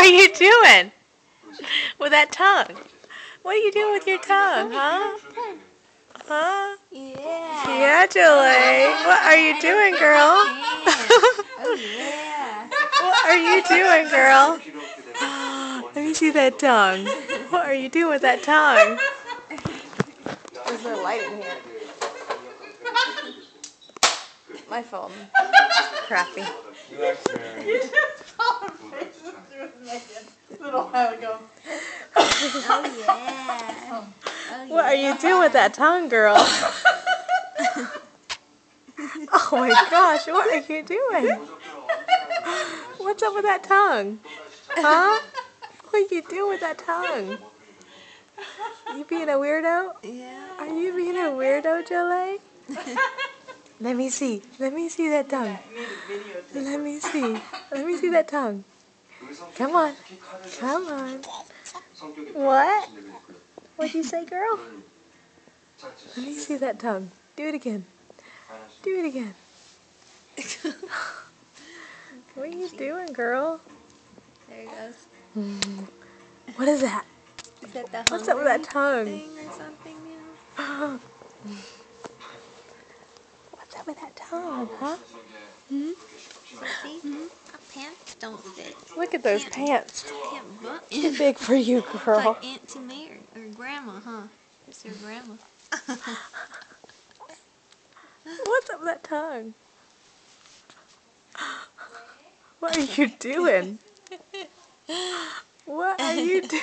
are you doing with that tongue? What are you doing with your tongue, huh? Huh? Yeah. Yeah, Julie. What are you doing, girl? Oh yeah. What are you doing, girl? Let me see that tongue. What are you doing with that tongue? There's no light in here. My phone. Crappy. Little while ago. Oh yeah. Oh What are you doing with that tongue, girl? Oh my gosh, what are you doing? What's up with that tongue? Huh? What are you doing with that tongue? You being a weirdo? Yeah. Are you being a weirdo, Jolie? Let me see. Let me see that tongue. Let me see. Let me see that tongue. Come on. Come on. What? What'd you say, girl? Let me see that tongue. Do it again. Do it again. What are you doing, girl? There it goes. What is that? Is that the What's up with that tongue? thing or something now? What's up with that tongue, huh? See? My pants don't fit. Look at those pants. Can't button. Too big for you, girl. Like Aunt Tamara or Grandma, huh? It's her grandma. What's up with that tongue? What are you doing? What are you doing?